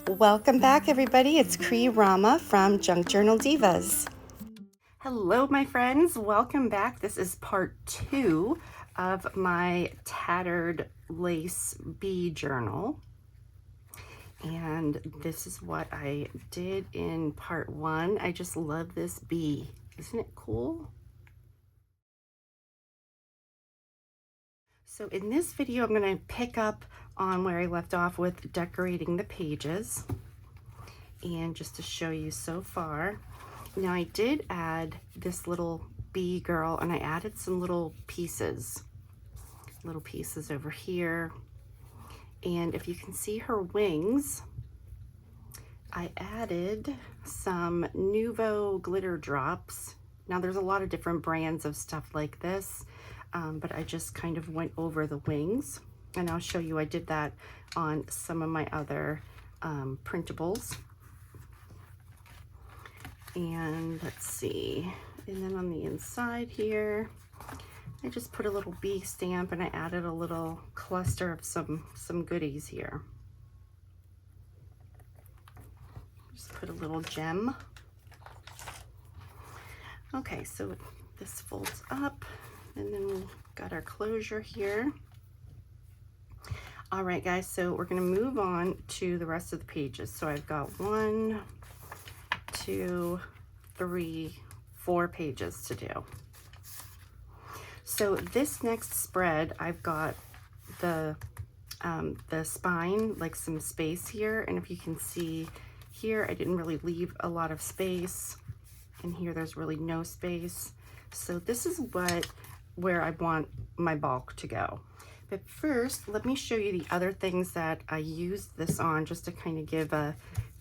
Welcome back, everybody. It's Rama from Junk Journal Divas. Hello, my friends. Welcome back. This is part 2 of my tattered lace bee journal. And this is what I did in part 1. I just love this bee. Isn't it cool? So in this video, I'm going to pick up on where I left off with decorating the pages. And just to show you so far, now I did add this little bee girl, and I added some little pieces over here. And if you can see her wings, I added some Nuvo glitter drops. Now there's a lot of different brands of stuff like this, but I just kind of went over the wings, and I'll show you I did that on some of my other printables. And let's see, and then on the inside here, I just put a little bee stamp, and I added a little cluster of some goodies here. Just put a little gem. Okay, so this folds up, and then we've got our closure here. All right, guys, so we're gonna move on to the rest of the pages. So I've got 1, 2, 3, 4 pages to do. So this next spread, I've got the spine, like some space here, and if you can see here, I didn't really leave a lot of space, and here there's really no space. So this is where I want my bulk to go. But first, let me show you the other things that I used this on, just to kind of give a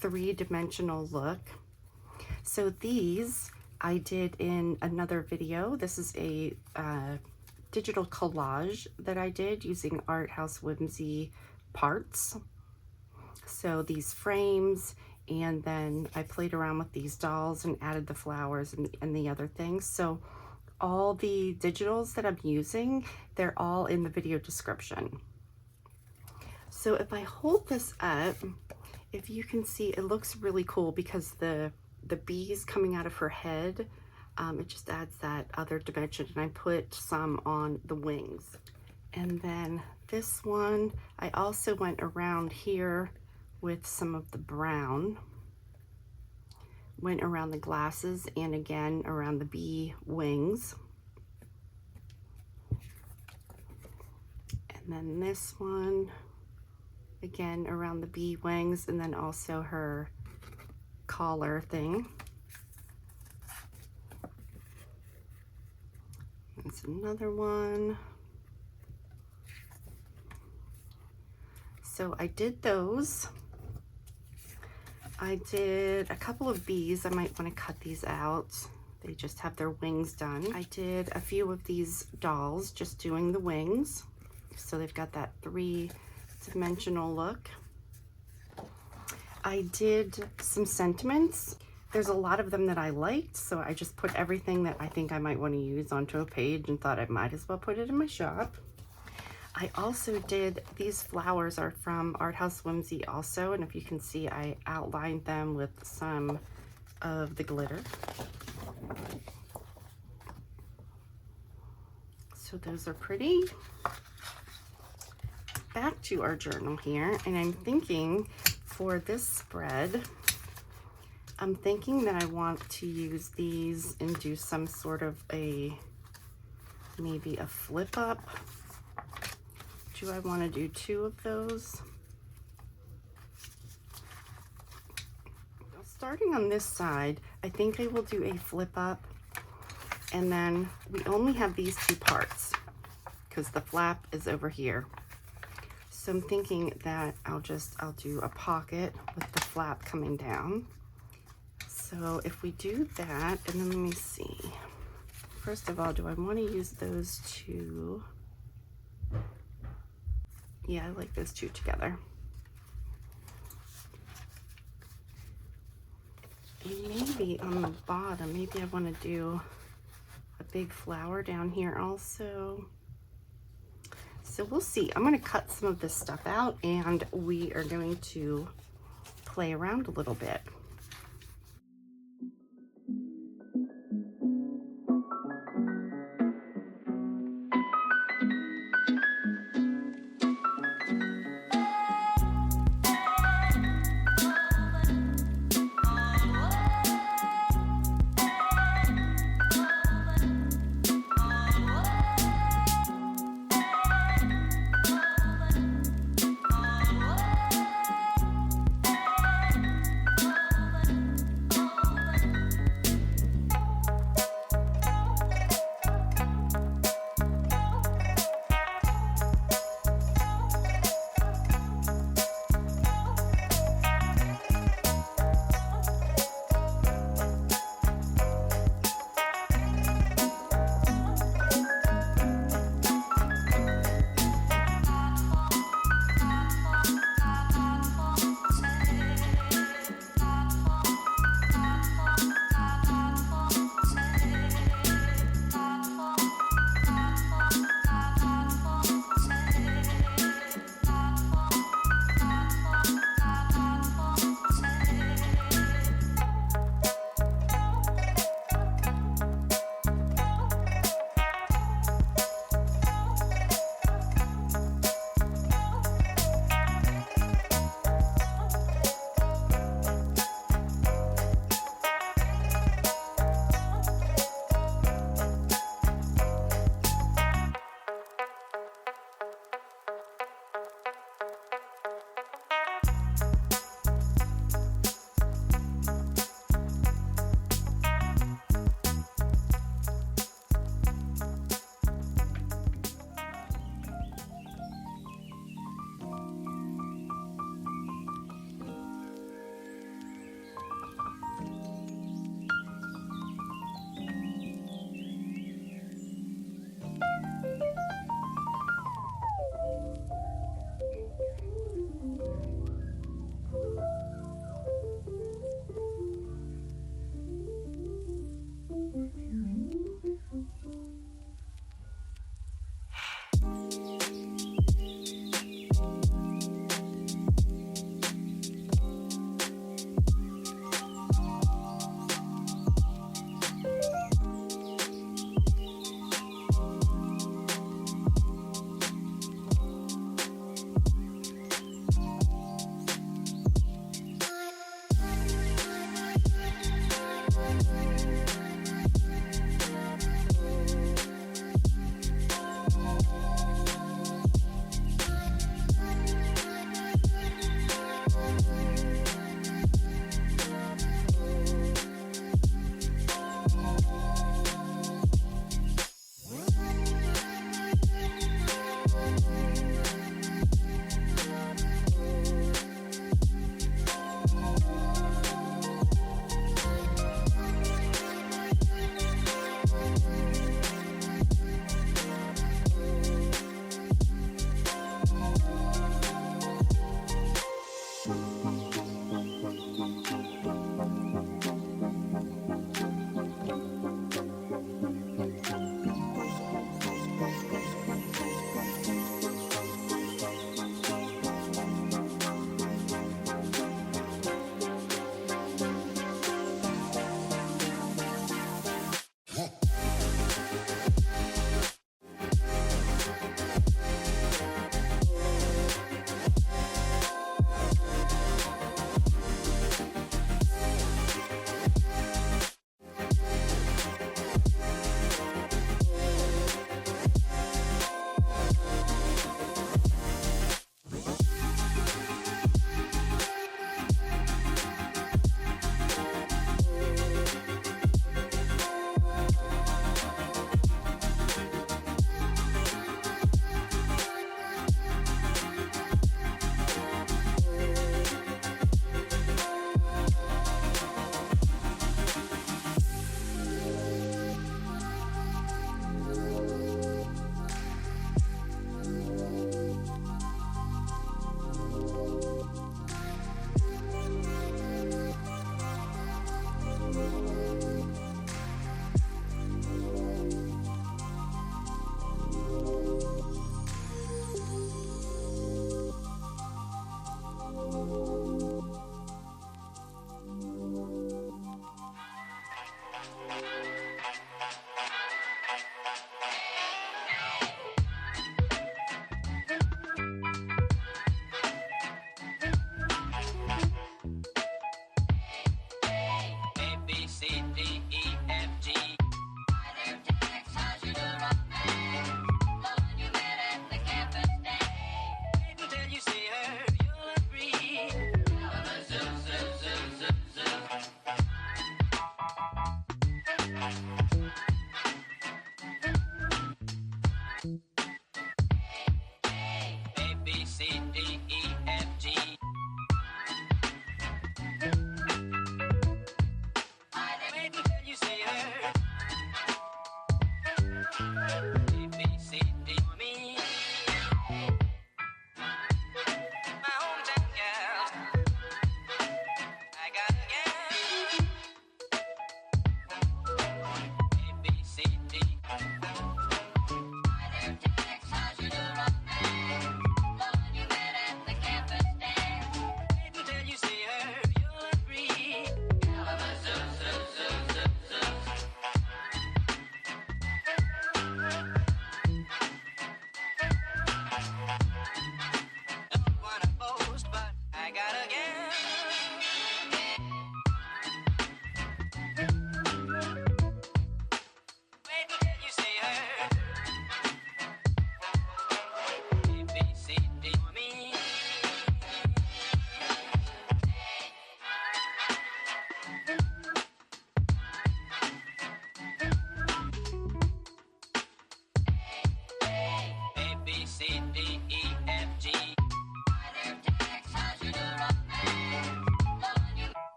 3-dimensional look. So these I did in another video. This is a digital collage that I did using House Whimsy parts. So these frames, and then I played around with these dolls and added the flowers and the other things. So all the digitals that I'm using, they're all in the video description. So if I hold this up, if you can see, it looks really cool because the bees coming out of her head, it just adds that other dimension, and I put some on the wings. And then this one, I also went around here with some of the brown, went around the glasses, and again around the bee wings. And then this one, again around the bee wings, and then also her collar thing. That's another one. So I did those. I did a couple of bees. I might want to cut these out. They just have their wings done. I did a few of these dolls, just doing the wings. So they've got that 3-dimensional look. I did some sentiments. There's a lot of them that I liked, so I just put everything that I think I might want to use onto a page and thought I might as well put it in my shop. I also did, these flowers are from House Whimsy also, and if you can see, I outlined them with some of the glitter. So those are pretty. Back to our journal here, and I'm thinking for this spread, I'm thinking that I want to use these and do some sort of maybe a flip up. Do I want to do 2 of those? Starting on this side, I think I will do a flip up, and then we only have these 2 parts because the flap is over here. So I'm thinking that I'll do a pocket with the flap coming down. So if we do that, and then let me see. First of all, do I want to use those 2? Yeah, I like those 2 together. And maybe on the bottom, maybe I want to do a big flower down here also. So we'll see. I'm going to cut some of this stuff out, and we are going to play around a little bit.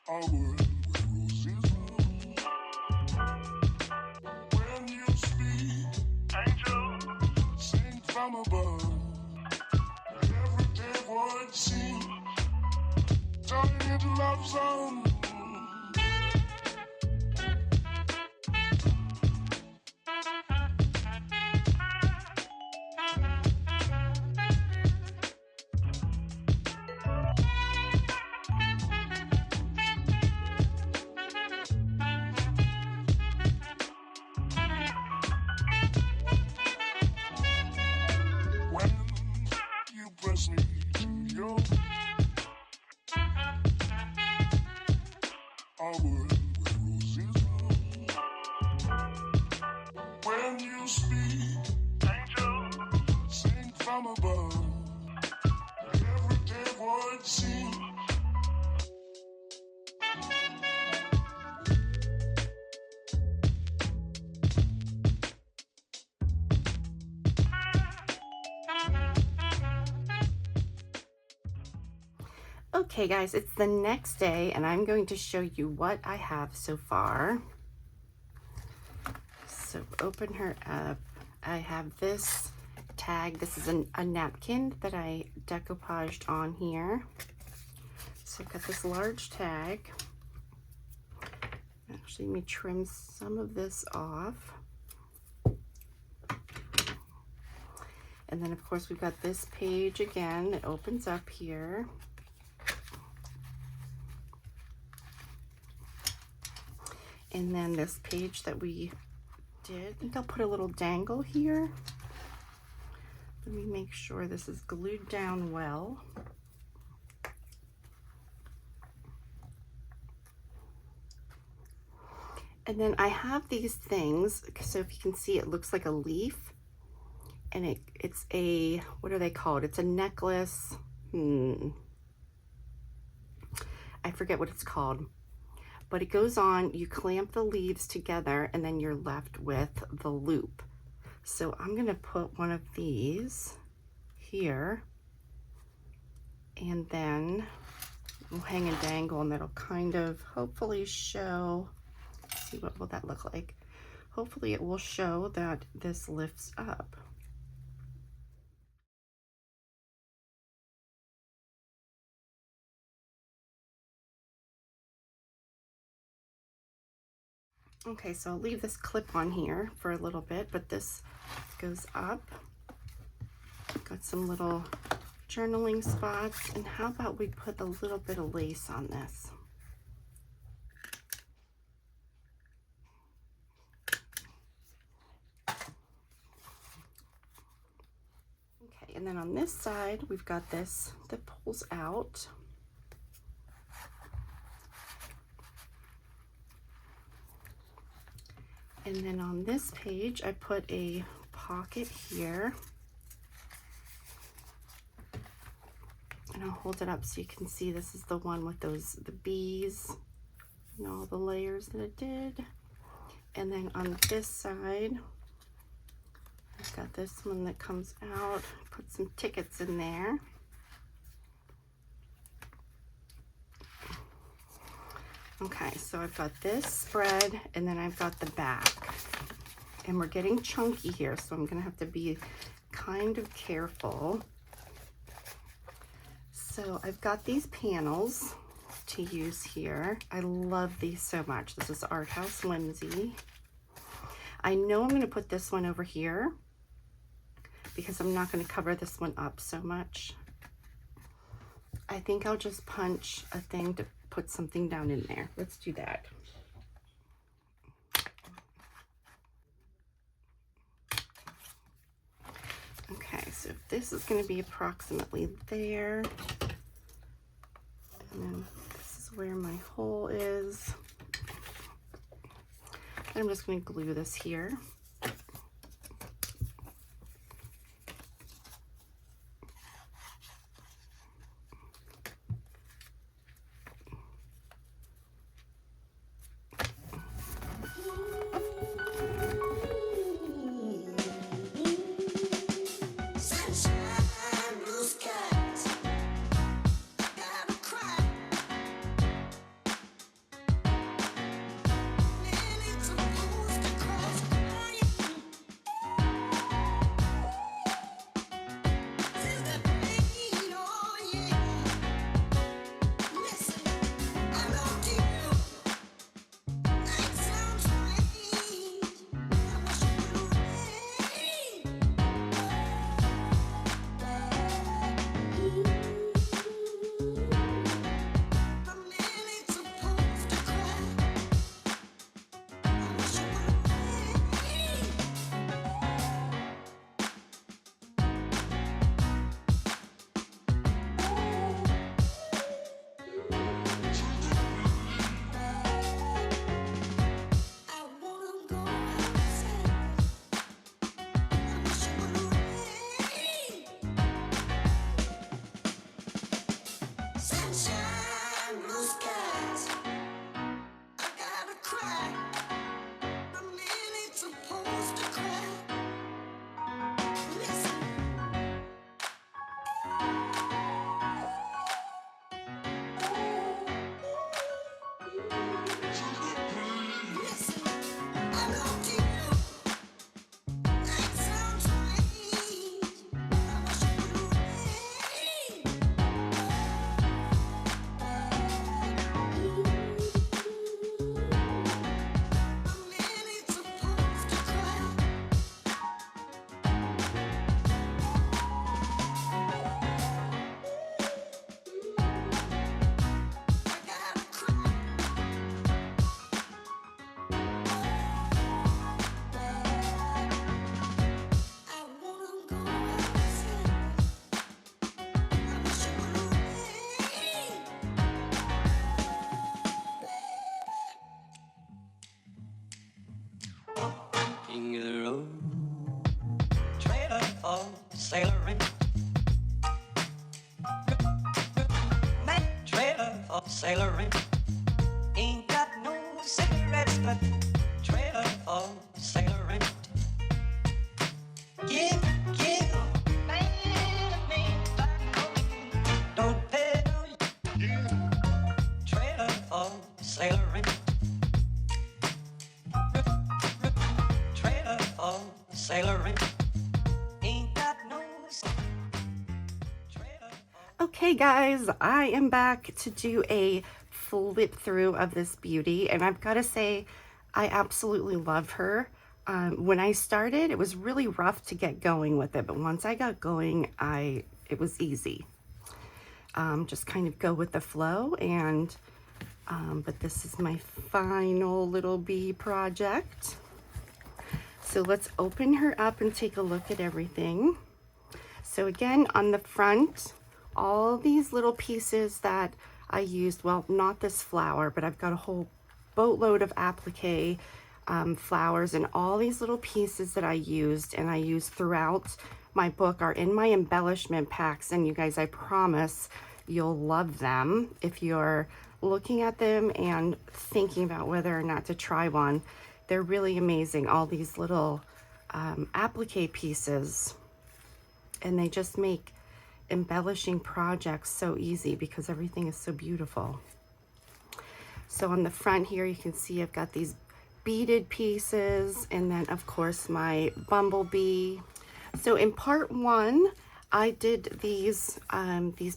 I would where roses bloom. When you speak, angel, sing from above. Everyday word seems turning into love song. When you press me to your I would where roses bloom. When you speak, angel, sing from above. Everyday word seems Okay guys, it's the next day and I'm going to show you what I have so far. So open her up. I have this tag. This is a napkin that I decoupaged on here. So I've got this large tag. Actually, let me trim some of this off. And then of course we've got this page again. It opens up here. And then this page that we did, I think I'll put a little dangle here. Let me make sure this is glued down well. And then I have these things, so if you can see, it looks like a leaf. And it's a, what are they called? It's a necklace. I forget what it's called. But it goes on, you clamp the leaves together and then you're left with the loop. So I'm gonna put one of these here and then we'll hang a dangle and that'll kind of hopefully show, let's see what will that look like. Hopefully it will show that this lifts up. Okay, so I'll leave this clip on here for a little bit, but this goes up. Got some little journaling spots, and how about we put a little bit of lace on this? Okay, and then on this side, we've got this that pulls out. And then on this page, I put a pocket here. And I'll hold it up so you can see this is the one with the bees and all the layers that it did. And then on this side, I've got this one that comes out. Put some tickets in there. Okay, so I've got this spread and then I've got the back. And we're getting chunky here, so I'm gonna have to be kind of careful. So I've got these panels to use here. I love these so much. This is Art House Whimsy. I know I'm gonna put this one over here because I'm not gonna cover this one up so much. I think I'll just punch a thing to put something down in there. Let's do that. Okay, so this is going to be approximately there. And then this is where my hole is. And I'm just going to glue this here. of sailoring. Ain't got no cigarettes, but trailer of sailoring. Give, don't pay no trailer of sailoring. Trailer of sailoring. Ain't got no trailer. Okay guys, I am back to do a flip through of this beauty, and I've got to say I absolutely love her. When I started, it was really rough to get going with it, but once I got going, it was easy. Just kind of go with the flow, and but this is my final little bee project. So let's open her up and take a look at everything. So again, on the front, all these little pieces that I used, well, not this flower, but I've got a whole boatload of applique flowers, and all these little pieces that I used and I used throughout my book are in my embellishment packs, and you guys, I promise you'll love them. If you're looking at them and thinking about whether or not to try one, they're really amazing. All these little applique pieces, and they just make embellishing projects so easy because everything is so beautiful. So on the front here, you can see I've got these beaded pieces, and then of course my bumblebee. So in part one, I did these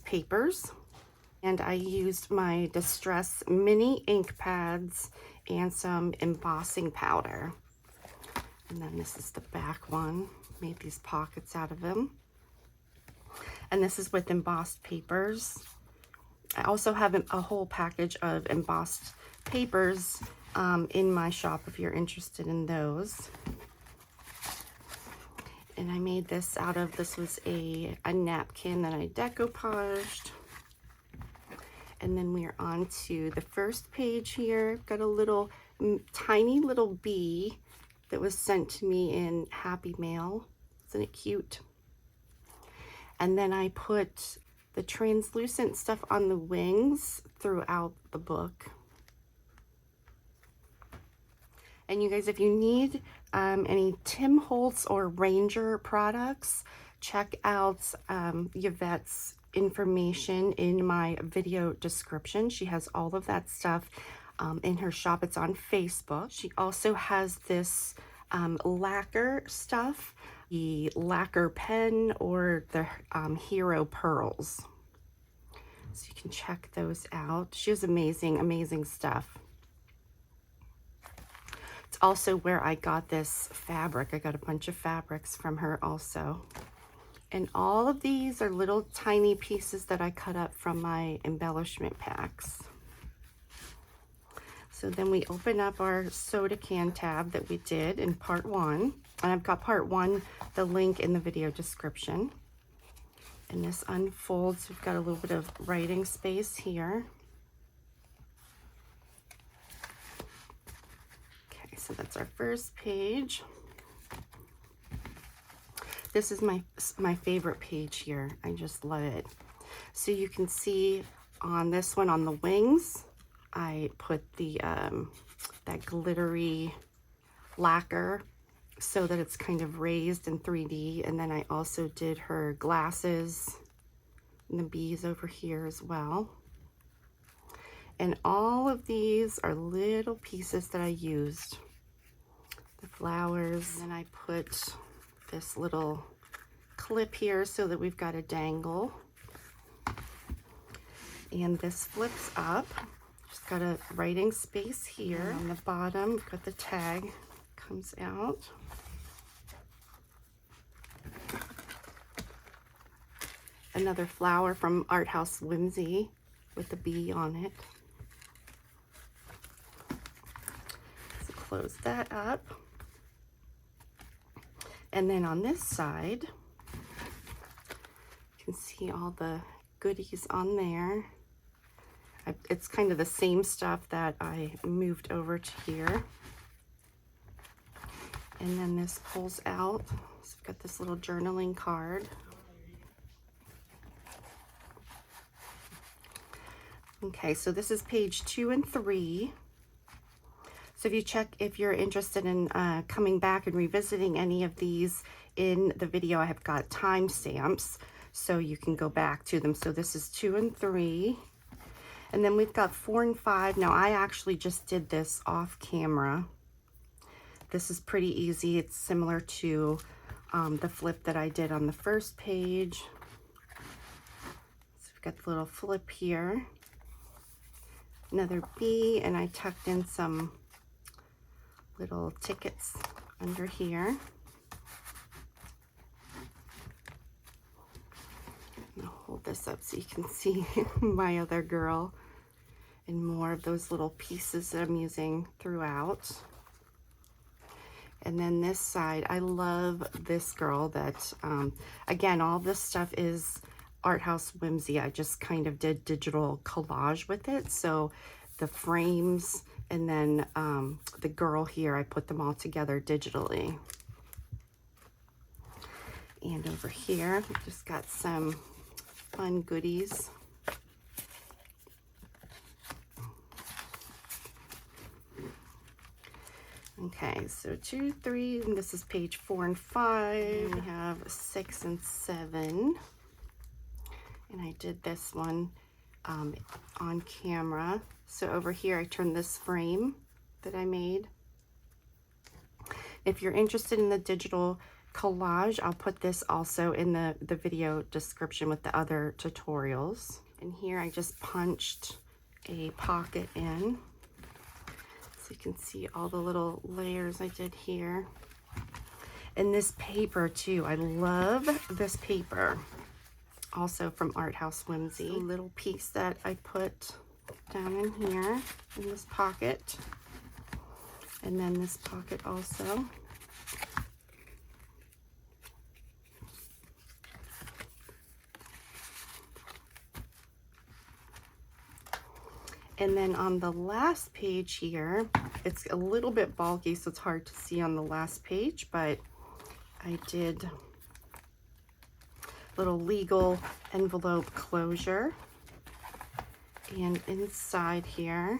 papers, and I used my Distress mini ink pads and some embossing powder. And then this is the back one, made these pockets out of them. And this is with embossed papers. I also have a whole package of embossed papers in my shop if you're interested in those. And I made this out of, this was a napkin that I decoupaged. And then we are on to the first page here. Got a little tiny little bee that was sent to me in Happy Mail. Isn't it cute? And then I put the translucent stuff on the wings throughout the book. And you guys, if you need any Tim Holtz or Ranger products, check out Yvette's information in my video description. She has all of that stuff in her shop. It's on Facebook. She also has this lacquer stuff, the lacquer pen, or the hero pearls. So you can check those out. She has amazing stuff. It's also where I got this fabric. I got a bunch of fabrics from her also. And all of these are little tiny pieces that I cut up from my embellishment packs. So then we open up our soda can tab that we did in part one. And I've got part one, the link in the video description. And this unfolds. We've got a little bit of writing space here. Okay, so that's our first page. This is my favorite page here. I just love it. So you can see on this one, on the wings, I put the that glittery lacquer so that it's kind of raised in 3D. And then I also did her glasses and the bees over here as well. And all of these are little pieces that I used. The flowers, and then I put this little clip here so that we've got a dangle. And this flips up. Just got a writing space here. And on the bottom, we've got the tag, comes out. Another flower from House Whimsy with the bee on it. So close that up. And then on this side, you can see all the goodies on there. It's kind of the same stuff that I moved over to here. And then this pulls out. So I've got this little journaling card. Okay, so this is page 2 and 3. So if you're interested in coming back and revisiting any of these in the video, I have got timestamps so you can go back to them. So this is 2 and 3. And then we've got 4 and 5. Now I actually just did this off camera. This is pretty easy. It's similar to the flip that I did on the first page. So we've got the little flip here. Another bee, and I tucked in some little tickets under here. I'll hold this up so you can see my other girl and more of those little pieces that I'm using throughout. And then this side, I love this girl that, again, all this stuff is House Whimsy. I just kind of did digital collage with it. So the frames and then the girl here, I put them all together digitally. And over here, we just got some fun goodies. Okay, so 2, 3, and this is page 4 and 5. We have 6 and 7. And I did this one on camera. So over here, I turned this frame that I made. If you're interested in the digital collage, I'll put this also in the video description with the other tutorials. And here I just punched a pocket in. So you can see all the little layers I did here. And this paper too, I love this paper. Also from House Whimsy. A little piece that I put down in here in this pocket. And then this pocket also. And then on the last page here, it's a little bit bulky, so it's hard to see on the last page, but I did little legal envelope closure. And inside here,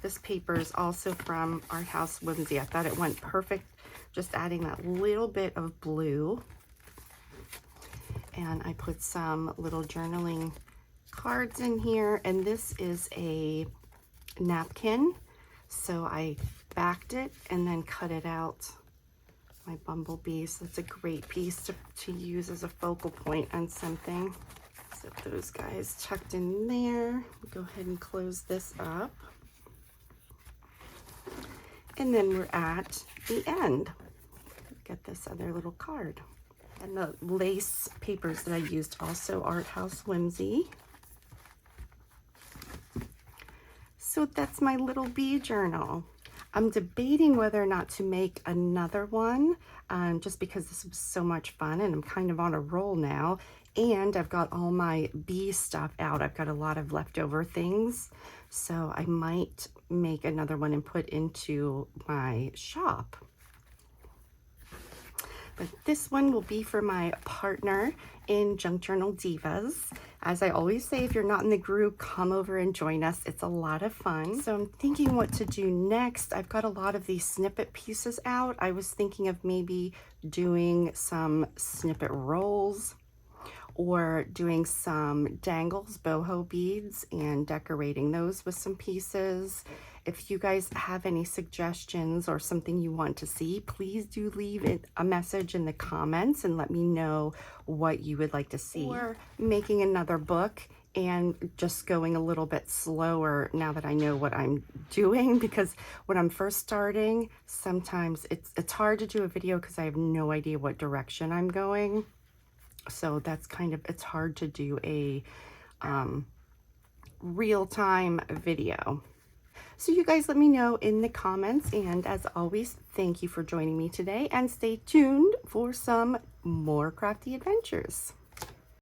this paper is also from House Whimsy. I thought it went perfect, just adding that little bit of blue. And I put some little journaling cards in here, and this is a napkin. So I backed it and then cut it out. My bumblebee, so it's a great piece to use as a focal point on something. So those guys tucked in there. Go ahead and close this up. And then we're at the end. Get this other little card. And the lace papers that I used also are House Whimsy. So that's my little bee journal. I'm debating whether or not to make another one, just because this was so much fun and I'm kind of on a roll now. And I've got all my bee stuff out. I've got a lot of leftover things. So I might make another one and put into my shop. But this one will be for my partner in Junk Journal Divas. As I always say, if you're not in the group, come over and join us. It's a lot of fun. So I'm thinking what to do next. I've got a lot of these snippet pieces out. I was thinking of maybe doing some snippet rolls or doing some dangles, boho beads, and decorating those with some pieces. If you guys have any suggestions or something you want to see, please do leave it a message in the comments and let me know what you would like to see. Or making another book and just going a little bit slower now that I know what I'm doing, because when I'm first starting, sometimes it's hard to do a video because I have no idea what direction I'm going. So that's kind of, it's hard to do a real-time video. So you guys let me know in the comments, and as always, thank you for joining me today, and stay tuned for some more crafty adventures.